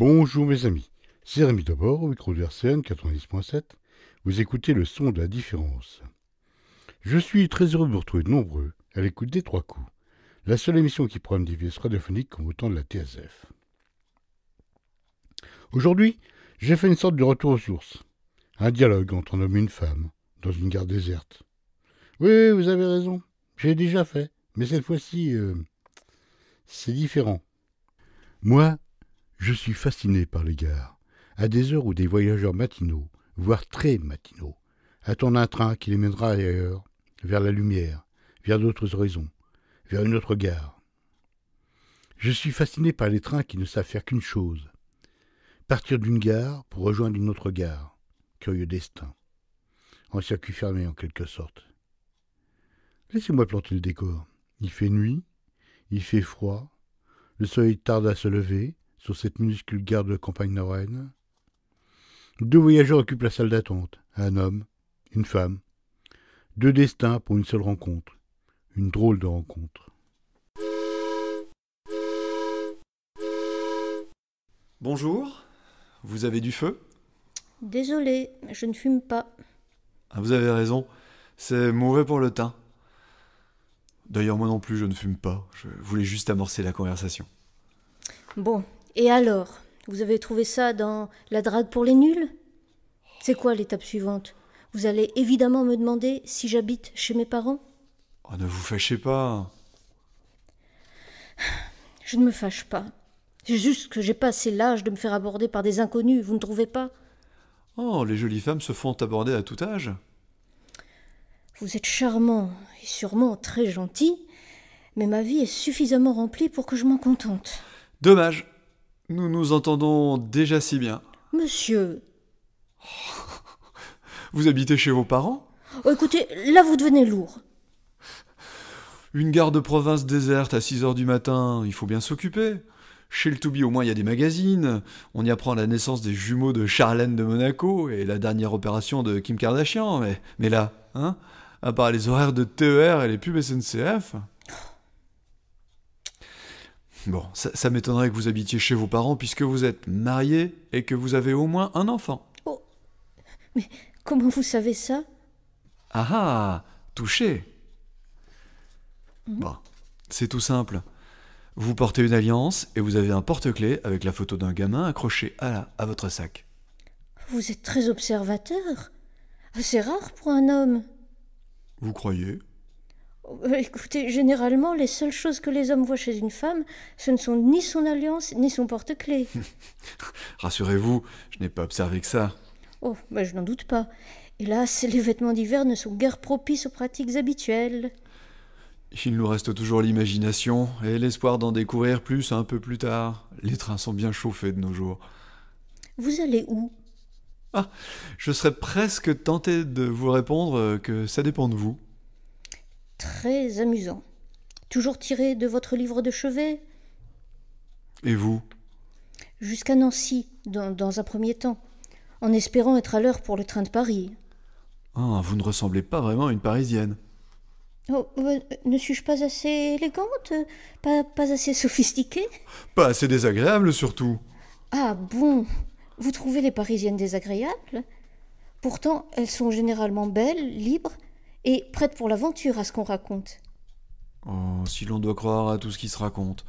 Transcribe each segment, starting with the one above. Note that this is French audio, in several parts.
Bonjour mes amis, c'est Rémi d'abord au micro de RCN 90.7. Vous écoutez le son de la différence. Je suis très heureux de vous retrouver nombreux à l'écoute des trois coups, la seule émission qui prend une déviance radiophonique comme au temps de la TSF. Aujourd'hui, j'ai fait une sorte de retour aux sources, un dialogue entre un homme et une femme, dans une gare déserte. Oui, vous avez raison, j'ai déjà fait, mais cette fois-ci, c'est différent. Moi, je suis fasciné par les gares, à des heures où des voyageurs matinaux, voire très matinaux, attendent un train qui les mènera ailleurs, vers la lumière, vers d'autres horizons, vers une autre gare. Je suis fasciné par les trains qui ne savent faire qu'une chose, partir d'une gare pour rejoindre une autre gare. Curieux destin. En circuit fermé en quelque sorte. Laissez-moi planter le décor. Il fait nuit, il fait froid, le soleil tarde à se lever sur cette minuscule gare de campagne nord-Rennes. Deux voyageurs occupent la salle d'attente, un homme, une femme. Deux destins pour une seule rencontre. Une drôle de rencontre. Bonjour, vous avez du feu? Désolée, je ne fume pas. Ah, vous avez raison, c'est mauvais pour le teint. D'ailleurs, moi non plus, je ne fume pas. Je voulais juste amorcer la conversation. Bon, et alors? Vous avez trouvé ça dans la drague pour les nuls? C'est quoi l'étape suivante? Vous allez évidemment me demander si j'habite chez mes parents? Oh, ne vous fâchez pas. Je ne me fâche pas. C'est juste que j'ai pas assez l'âge de me faire aborder par des inconnus, vous ne trouvez pas? Oh, les jolies femmes se font aborder à tout âge. Vous êtes charmant et sûrement très gentil, mais ma vie est suffisamment remplie pour que je m'en contente. Dommage, nous nous entendons déjà si bien. Monsieur... Vous habitez chez vos parents? Oh, écoutez, là vous devenez lourd. Une gare de province déserte à 6 heures du matin, il faut bien s'occuper. Chez le Toubi, au moins, il y a des magazines. On y apprend la naissance des jumeaux de Charlène de Monaco et la dernière opération de Kim Kardashian. Mais là, hein, à part les horaires de TER et les pubs SNCF... Bon, ça m'étonnerait que vous habitiez chez vos parents puisque vous êtes marié et que vous avez au moins un enfant. Oh, mais comment vous savez ça? Ah ah, touché. Bon, c'est tout simple. Vous portez une alliance et vous avez un porte-clés avec la photo d'un gamin accroché à votre sac. Vous êtes très observateur. C'est rare pour un homme. Vous croyez? Écoutez, généralement, les seules choses que les hommes voient chez une femme, ce ne sont ni son alliance, ni son porte-clés. Rassurez-vous, je n'ai pas observé que ça. Oh, je n'en doute pas. Hélas, les vêtements d'hiver ne sont guère propices aux pratiques habituelles. Il nous reste toujours l'imagination et l'espoir d'en découvrir plus un peu plus tard. Les trains sont bien chauffés de nos jours. Vous allez où? Ah, je serais presque tenté de vous répondre que ça dépend de vous. Très amusant. Toujours tiré de votre livre de chevet? Et vous? Jusqu'à Nancy, dans un premier temps, en espérant être à l'heure pour le train de Paris. Ah, vous ne ressemblez pas vraiment à une Parisienne. Oh, ne suis-je pas assez élégante? Pas assez sophistiquée? Pas assez désagréable surtout. Ah bon? Vous trouvez les Parisiennes désagréables? Pourtant, elles sont généralement belles, libres et prêtes pour l'aventure à ce qu'on raconte. Oh, si l'on doit croire à tout ce qui se raconte.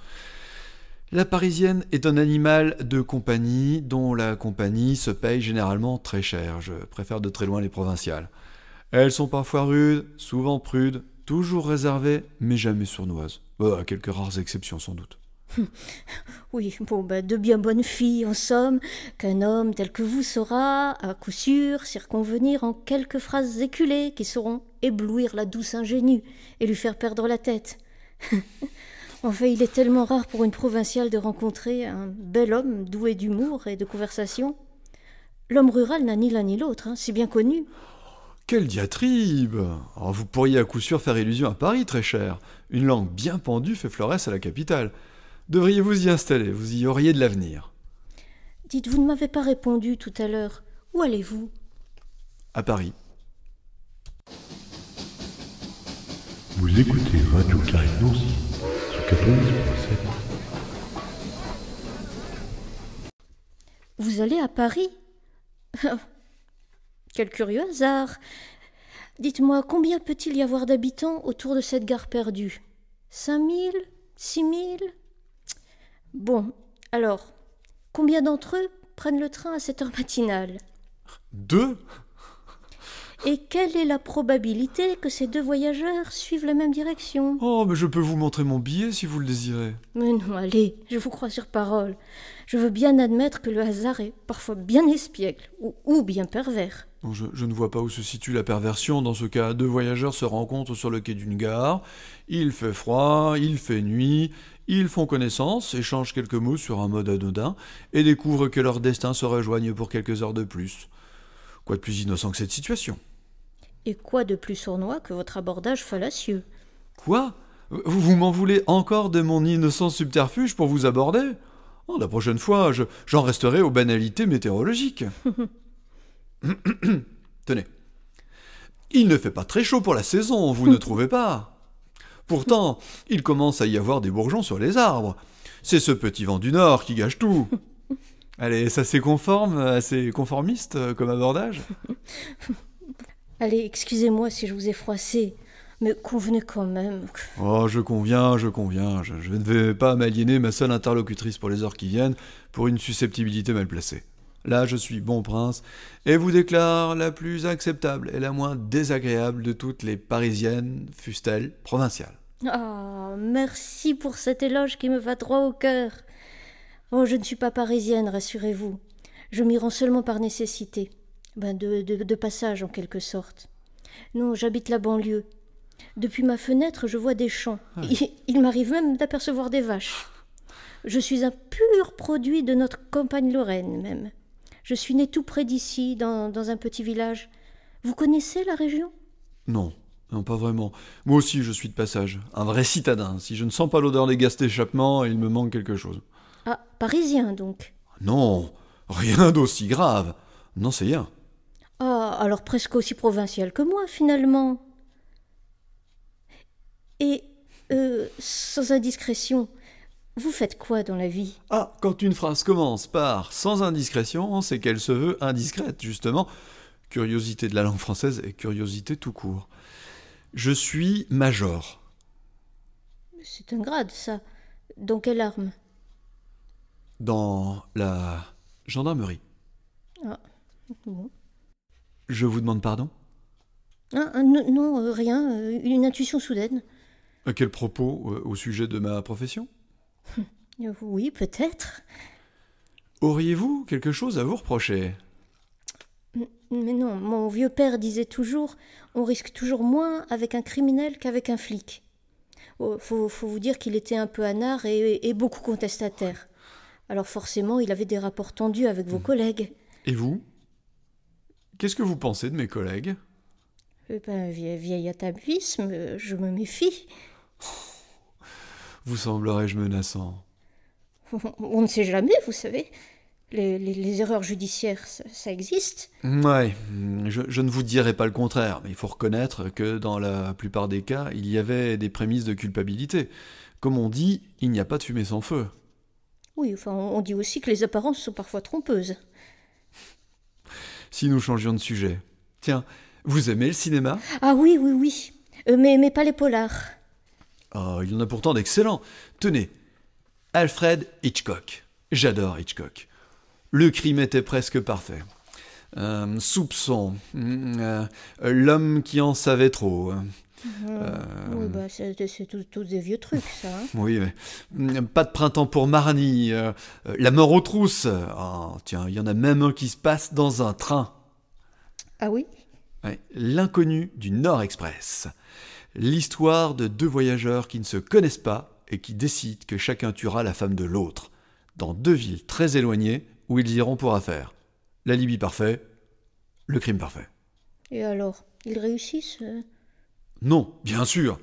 La Parisienne est un animal de compagnie dont la compagnie se paye généralement très cher. Je préfère de très loin les provinciales. Elles sont parfois rudes, souvent prudes, toujours réservées, mais jamais sournoises. À quelques rares exceptions sans doute. Oui, de bien bonnes filles, en somme, qu'un homme tel que vous saura, à coup sûr, circonvenir en quelques phrases éculées qui sauront éblouir la douce ingénue et lui faire perdre la tête. Enfin, il est tellement rare pour une provinciale de rencontrer un bel homme doué d'humour et de conversation. L'homme rural n'a ni l'un ni l'autre, c'est bien connu. Quelle diatribe! Oh, vous pourriez à coup sûr faire illusion à Paris, très cher. Une langue bien pendue fait florès à la capitale. Devriez vous y installer, vous y auriez de l'avenir. Dites, vous ne m'avez pas répondu tout à l'heure. Où allez-vous? À Paris. Vous écoutez Radio Carré Nancy sur 90.7. Vous allez à Paris? Quel curieux hasard. Dites-moi, combien peut-il y avoir d'habitants autour de cette gare perdue? 5000? 6000? Bon, alors, combien d'entre eux prennent le train à cette heure matinale? 2? Et quelle est la probabilité que ces 2 voyageurs suivent la même direction? Oh, mais je peux vous montrer mon billet si vous le désirez. Mais non, allez, je vous crois sur parole. Je veux bien admettre que le hasard est parfois bien espiègle, ou bien pervers. Bon, je ne vois pas où se situe la perversion. Dans ce cas, 2 voyageurs se rencontrent sur le quai d'une gare. Il fait froid, il fait nuit. Ils font connaissance, échangent quelques mots sur un mode anodin, et découvrent que leurs destins se rejoignent pour quelques heures de plus. Quoi de plus innocent que cette situation? Et quoi de plus sournois que votre abordage fallacieux? Quoi? Vous m'en voulez encore de mon innocent subterfuge pour vous aborder? Oh, la prochaine fois, j'en resterai aux banalités météorologiques. Tenez. Il ne fait pas très chaud pour la saison, vous ne trouvez pas? Pourtant, il commence à y avoir des bourgeons sur les arbres. C'est ce petit vent du nord qui gâche tout. Allez, ça c'est conforme, assez conformiste comme abordage? Allez, excusez-moi si je vous ai froissé, mais convenez quand même. Oh, je conviens. Je ne vais pas m'aliéner ma seule interlocutrice pour les heures qui viennent pour une susceptibilité mal placée. Là, je suis bon prince, et vous déclare la plus acceptable et la moins désagréable de toutes les Parisiennes, fussent-elles provinciales. Ah, merci pour cet éloge qui me va droit au cœur. Oh, je ne suis pas parisienne, rassurez-vous. Je m'y rends seulement par nécessité. De passage, en quelque sorte. Non, j'habite la banlieue. Depuis ma fenêtre, je vois des champs. Il m'arrive même d'apercevoir des vaches. Je suis un pur produit de notre campagne lorraine, même. Je suis née tout près d'ici, dans un petit village. Vous connaissez la région? Non, pas vraiment. Moi aussi, je suis de passage. Un vrai citadin. Si je ne sens pas l'odeur des gaz d'échappement, il me manque quelque chose. Ah, parisien, donc? Non, rien d'aussi grave. Non, c'est rien. Ah, alors presque aussi provincial que moi, finalement. Et, sans indiscrétion, vous faites quoi dans la vie? Ah, quand une phrase commence par « sans indiscrétion », c'est qu'elle se veut indiscrète, justement. Curiosité de la langue française et curiosité tout court. Je suis major. C'est un grade, ça. Dans quelle arme? Dans la gendarmerie. Ah, bon. Je vous demande pardon? Non, rien. Une intuition soudaine. À quel propos? Au sujet de ma profession? Oui, peut-être. Auriez-vous quelque chose à vous reprocher? Mais non, mon vieux père disait toujours « On risque toujours moins avec un criminel qu'avec un flic ». Faut vous dire qu'il était un peu anard et beaucoup contestataire. Alors forcément, il avait des rapports tendus avec vos collègues. Et vous? Qu'est-ce que vous pensez de mes collègues? Vieil atavisme, je me méfie. Vous semblerais-je menaçant. On ne sait jamais, vous savez. Les erreurs judiciaires, ça existe. Ouais, je ne vous dirai pas le contraire, mais il faut reconnaître que dans la plupart des cas, il y avait des prémices de culpabilité. Comme on dit, il n'y a pas de fumée sans feu. Oui, enfin, on dit aussi que les apparences sont parfois trompeuses. Si nous changions de sujet. Tiens, vous aimez le cinéma? Ah oui. Mais pas les polars. Oh, il y en a pourtant d'excellents. Tenez, Alfred Hitchcock. J'adore Hitchcock. Le crime était presque parfait. Soupçon. L'homme qui en savait trop. Oui, c'est tous des vieux trucs, ça. Hein. Oui, mais pas de printemps pour Marny. La mort aux trousses. Oh, tiens, il y en a même un qui se passe dans un train. Ah oui? Ouais, L'inconnu du Nord Express. L'histoire de 2 voyageurs qui ne se connaissent pas et qui décident que chacun tuera la femme de l'autre, dans 2 villes très éloignées où ils iront pour affaire. L'alibi parfait, le crime parfait. Et alors, ils réussissent? Non, bien sûr.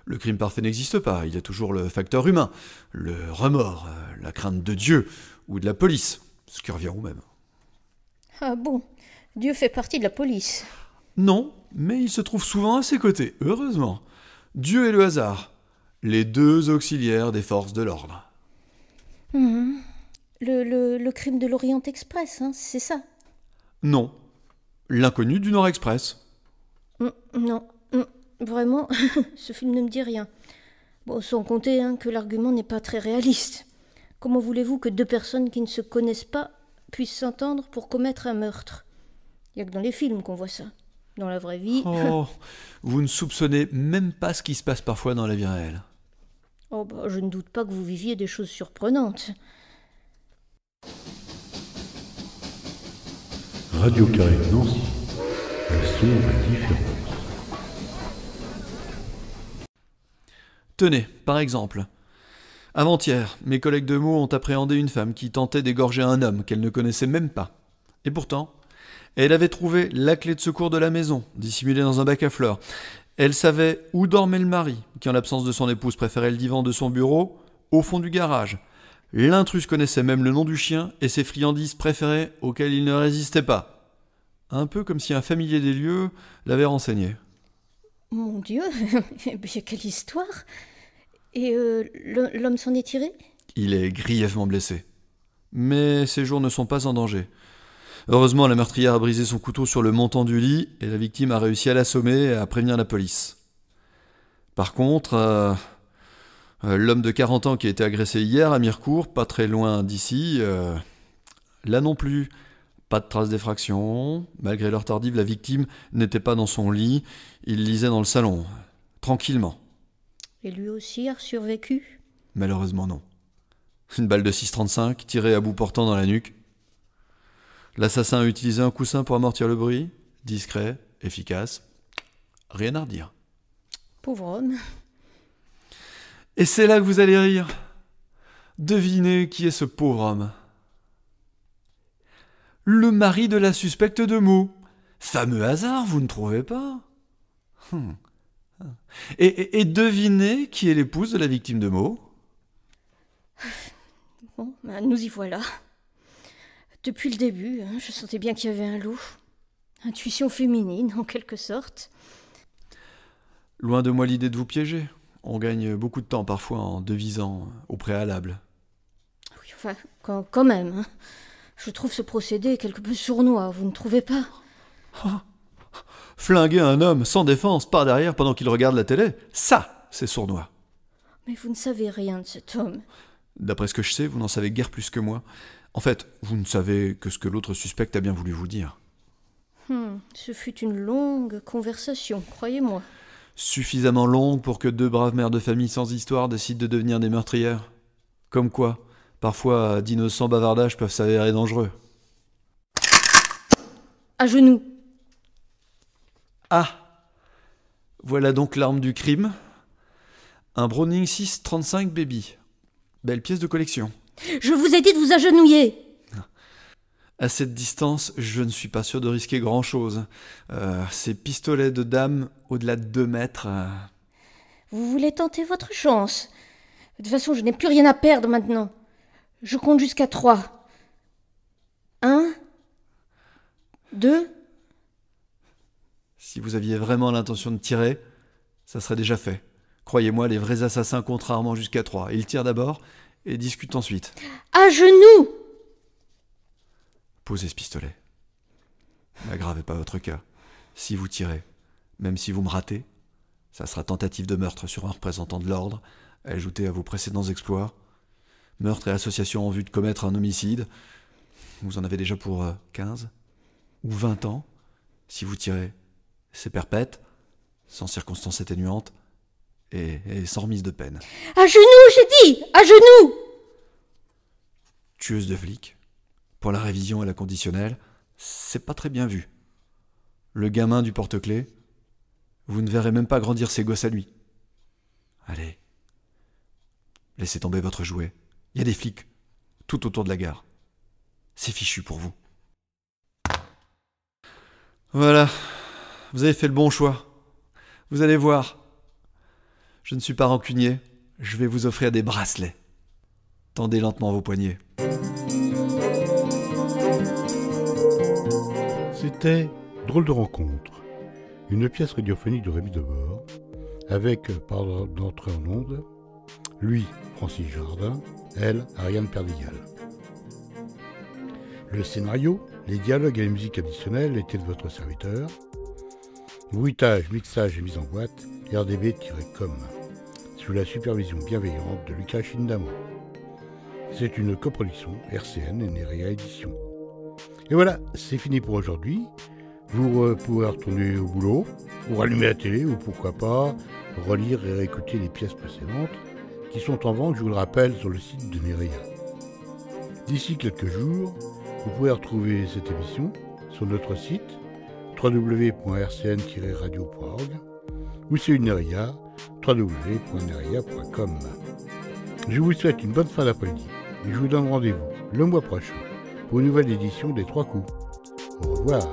Le crime parfait n'existe pas. Il y a toujours le facteur humain, le remords, la crainte de Dieu ou de la police, ce qui revient au même. Ah bon? Dieu fait partie de la police. Non, mais il se trouve souvent à ses côtés, heureusement. Dieu et le hasard, les 2 auxiliaires des forces de l'ordre. Le crime de l'Orient Express, hein, c'est ça? Non. L'inconnu du Nord Express. Non, vraiment, ce film ne me dit rien. Bon, sans compter que l'argument n'est pas très réaliste. Comment voulez-vous que deux personnes qui ne se connaissent pas puissent s'entendre pour commettre un meurtre? Il n'y a que dans les films qu'on voit ça. Dans la vraie vie... Oh, vous ne soupçonnez même pas ce qui se passe parfois dans la vie réelle. Oh bah, je ne doute pas que vous viviez des choses surprenantes. Radio Carré Nancy, le son de la différence. Tenez, par exemple. Avant-hier, mes collègues de Meaux ont appréhendé une femme qui tentait d'égorger un homme qu'elle ne connaissait même pas. Et pourtant, elle avait trouvé la clé de secours de la maison, dissimulée dans un bac à fleurs. Elle savait où dormait le mari, qui en l'absence de son épouse préférait le divan de son bureau, au fond du garage. L'intruse connaissait même le nom du chien et ses friandises préférées auxquelles il ne résistait pas. Un peu comme si un familier des lieux l'avait renseigné. Mon Dieu, quelle histoire! Et l'homme s'en est tiré? Il est grièvement blessé. Mais ses jours ne sont pas en danger. Heureusement, la meurtrière a brisé son couteau sur le montant du lit et la victime a réussi à l'assommer et à prévenir la police. Par contre, l'homme de 40 ans qui a été agressé hier à Mirecourt, pas très loin d'ici, là non plus, pas de traces d'effraction. Malgré l'heure tardive, la victime n'était pas dans son lit, il lisait dans le salon, tranquillement. Et lui aussi a survécu? Malheureusement non. Une balle de 6,35 tirée à bout portant dans la nuque. L'assassin a utilisé un coussin pour amortir le bruit, discret, efficace, rien à redire. Pauvre homme. Et c'est là que vous allez rire. Devinez qui est ce pauvre homme. Le mari de la suspecte de Meaux. Fameux hasard, vous ne trouvez pas? Et devinez qui est l'épouse de la victime de Meaux? Bon, nous y voilà. Depuis le début, je sentais bien qu'il y avait un loup. Intuition féminine, en quelque sorte. Loin de moi l'idée de vous piéger. On gagne beaucoup de temps parfois en devisant au préalable. Oui, enfin, quand même. Je trouve ce procédé quelque peu sournois, vous ne trouvez pas? Flinguer un homme sans défense par derrière pendant qu'il regarde la télé, ça, c'est sournois. Mais vous ne savez rien de cet homme. D'après ce que je sais, vous n'en savez guère plus que moi. En fait, vous ne savez que ce que l'autre suspect a bien voulu vous dire. Ce fut une longue conversation, croyez-moi. Suffisamment longue pour que deux braves mères de famille sans histoire décident de devenir des meurtrières. Comme quoi, parfois, d'innocents bavardages peuvent s'avérer dangereux. À genoux. Ah! Voilà donc l'arme du crime. Un Browning 635 Baby. Belle pièce de collection. Je vous ai dit de vous agenouiller! À cette distance, je ne suis pas sûr de risquer grand-chose. Ces pistolets de dame au-delà de 2 mètres... Vous voulez tenter votre chance? De toute façon, je n'ai plus rien à perdre maintenant. Je compte jusqu'à 3. 1, 2... Si vous aviez vraiment l'intention de tirer, ça serait déjà fait. Croyez-moi, les vrais assassins comptent rarement jusqu'à 3. Ils tirent d'abord et discutent ensuite. À genoux! Posez ce pistolet. N'aggravez pas votre cas. Si vous tirez, même si vous me ratez, ça sera tentative de meurtre sur un représentant de l'ordre, ajouté à vos précédents exploits. Meurtre et association en vue de commettre un homicide. Vous en avez déjà pour 15 ou 20 ans. Si vous tirez, c'est perpète, sans circonstances atténuantes et sans remise de peine. À genoux, j'ai dit! À genoux! Tueuse de flics. Pour la révision et la conditionnelle, c'est pas très bien vu. Le gamin du porte-clés, vous ne verrez même pas grandir ses gosses à lui. Allez, laissez tomber votre jouet. Il y a des flics tout autour de la gare. C'est fichu pour vous. Voilà, vous avez fait le bon choix. Vous allez voir. Je ne suis pas rancunier, je vais vous offrir des bracelets. Tendez lentement vos poignets. C'était Drôle de rencontre, une pièce radiophonique de Rémi Debord, avec, d'entrée en onde, lui, Francis Jardin, elle, Ariane Perdigal. Le scénario, les dialogues et la musique additionnelle étaient de votre serviteur. Bruitage, mixage et mise en boîte, rdb-com, sous la supervision bienveillante de Lucas Chindamo. C'est une coproduction RCN et Nerea Édition. Et voilà, c'est fini pour aujourd'hui. Vous pourrez retourner au boulot, ou rallumer la télé, ou pourquoi pas, relire et réécouter les pièces précédentes, qui sont en vente, je vous le rappelle, sur le site de Nerea. D'ici quelques jours, vous pourrez retrouver cette émission sur notre site www.rcn-radio.org ou sur Nerea, www.nerea.com. Je vous souhaite une bonne fin d'après-midi et je vous donne rendez-vous le mois prochain pour une nouvelle édition des 3 coups. Au revoir.